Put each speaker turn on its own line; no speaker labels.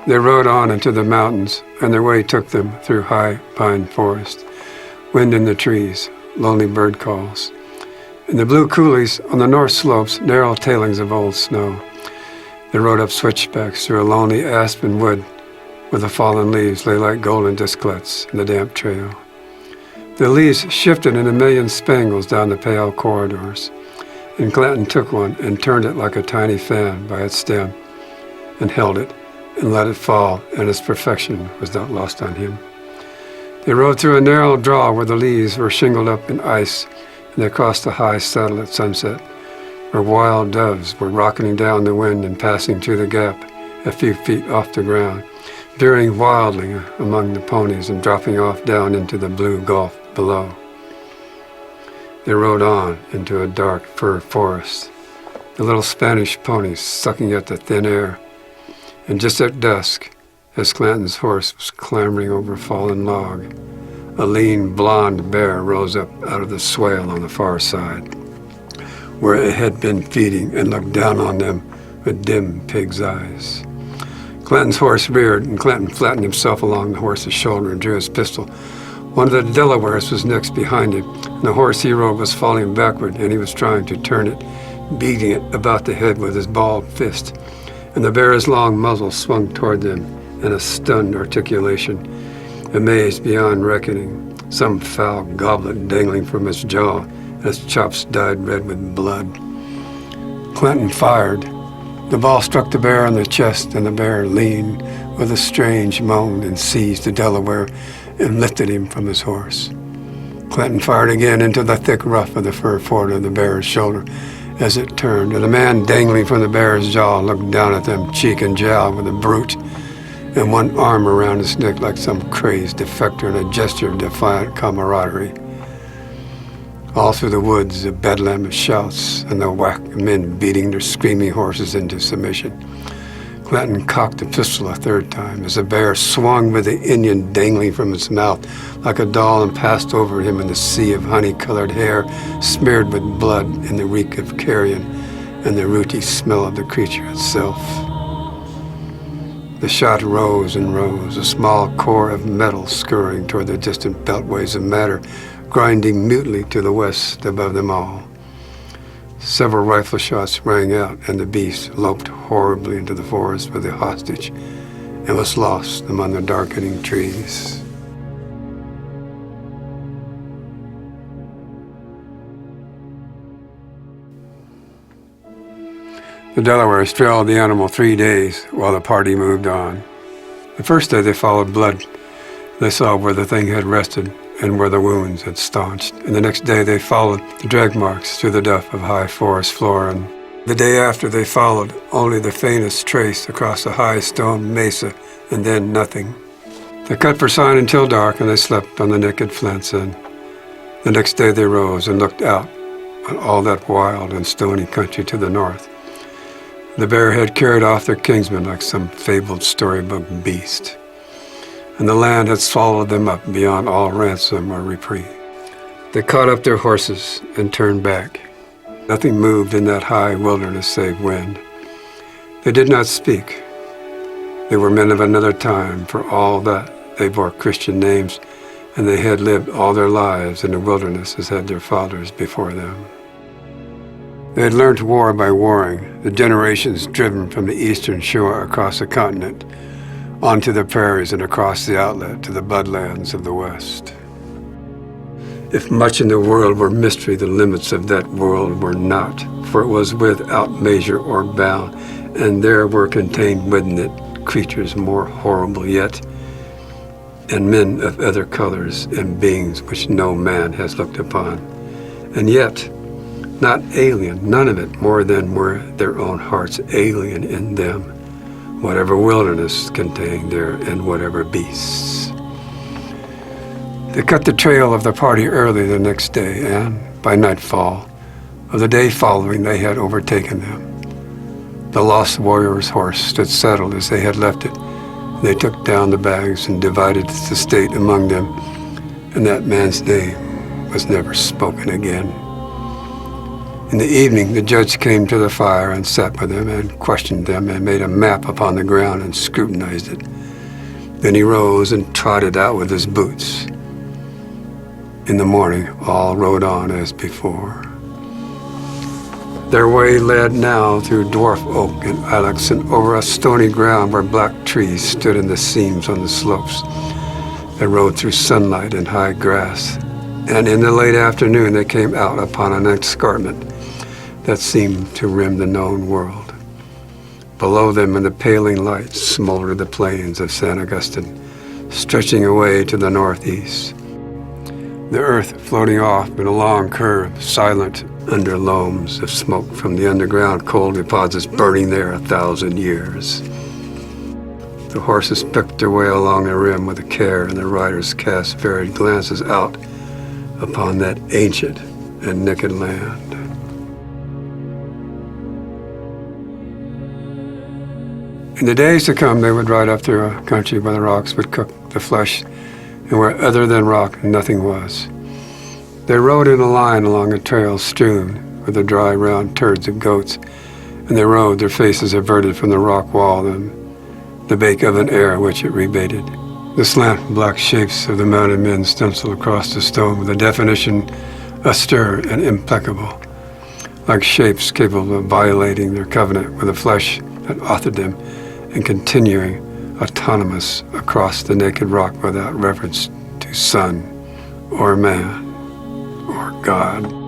They rode on into the mountains, and their way took them through high pine forest, wind in the trees, lonely bird calls. In the blue coulees on the north slopes, narrow tailings of old snow. They rode up switchbacks through a lonely aspen wood where the fallen leaves lay like golden disklets in the damp trail. The leaves shifted in a million spangles down the pale corridors, and Clanton took one and turned it like a tiny fan by its stem, and held it and let it fall, and its perfection was not lost on him. They rode through a narrow draw where the leaves were shingled up in ice, and they crossed a high saddle at sunset, where wild doves were rocketing down the wind and passing through the gap a few feet off the ground, veering wildly among the ponies and dropping off down into the blue gulf below. They rode on into a dark fir forest, the little Spanish ponies sucking at the thin air, and just at dusk, as Clanton's horse was clambering over a fallen log, a lean blonde bear rose up out of the swale on the far side, where it had been feeding, and looked down on them with dim pig's eyes. Clanton's horse reared, and Clanton flattened himself along the horse's shoulder and drew his pistol. One of the Delawares was next behind him, and the horse he rode was falling backward, and he was trying to turn it, beating it about the head with his balled fist, and the bear's long muzzle swung toward them in a stunned articulation, amazed beyond reckoning, some foul goblet dangling from its jaw, and its chops dyed red with blood. Clanton fired. The ball struck the bear on the chest, and the bear leaned with a strange moan and seized the Delaware and lifted him from his horse. Clanton fired again into the thick ruff of the fur forward of the bear's shoulder as it turned, and the man dangling from the bear's jaw looked down at them cheek and jowl with a brute, and one arm around his neck like some crazed defector in a gesture of defiant camaraderie. All through the woods, a bedlam of shouts and the whack of men beating their screaming horses into submission. Clanton cocked the pistol a third time as the bear swung with the Indian dangling from its mouth like a doll and passed over him in the sea of honey-colored hair smeared with blood and the reek of carrion and the rooty smell of the creature itself. The shot rose and rose, a small core of metal scurrying toward the distant beltways of matter, grinding mutely to the west above them all. Several rifle shots rang out, and the beast loped horribly into the forest with the hostage and was lost among the darkening trees. The Delawares trailed the animal 3 days while the party moved on. The first day they followed blood. They saw where the thing had rested and where the wounds had staunched. And the next day they followed the drag marks through the duff of high forest floor. And the day after they followed only the faintest trace across a high stone mesa, and then nothing. They cut for sign until dark, and they slept on the naked flints. And the next day they rose and looked out on all that wild and stony country to the north. The bear had carried off their kinsmen like some fabled storybook beast, and the land had swallowed them up beyond all ransom or reprieve. They caught up their horses and turned back. Nothing moved in that high wilderness save wind. They did not speak. They were men of another time. For all that, they bore Christian names, and they had lived all their lives in the wilderness as had their fathers before them. They had learned war by warring, the generations driven from the eastern shore across the continent, onto the prairies and across the outlet to the bloodlands of the west. If much in the world were mystery, the limits of that world were not, for it was without measure or bound, and there were contained within it creatures more horrible yet, and men of other colors and beings which no man has looked upon, and yet not alien, none of it more than were their own hearts alien in them, whatever wilderness contained there and whatever beasts. They cut the trail of the party early the next day, and by nightfall of the day following they had overtaken them. The lost warrior's horse stood saddled as they had left it. They took down the bags and divided its estate among them, and that man's name was never spoken again. In the evening, the judge came to the fire and sat with them and questioned them and made a map upon the ground and scrutinized it. Then he rose and trotted out with his boots. In the morning, all rode on as before. Their way led now through dwarf oak and ilex and over a stony ground where black trees stood in the seams on the slopes. They rode through sunlight and high grass, and in the late afternoon they came out upon an escarpment that seemed to rim the known world. Below them in the paling light smoldered the plains of San Agustin, stretching away to the northeast. The earth floating off in a long curve, silent under loams of smoke from the underground coal deposits burning there 1,000 years. The horses picked their way along the rim with care, and the riders cast varied glances out upon that ancient and naked land. In the days to come, they would ride up through a country where the rocks would cook the flesh, and where other than rock nothing was. They rode in a line along a trail strewn with the dry, round turds of goats, and they rode, their faces averted from the rock wall and the bake oven air which it rebaited. The slant black shapes of the mounted men stenciled across the stone with a definition austere and impeccable, like shapes capable of violating their covenant with the flesh that authored them and continuing autonomous across the naked rock without reference to sun or man or God.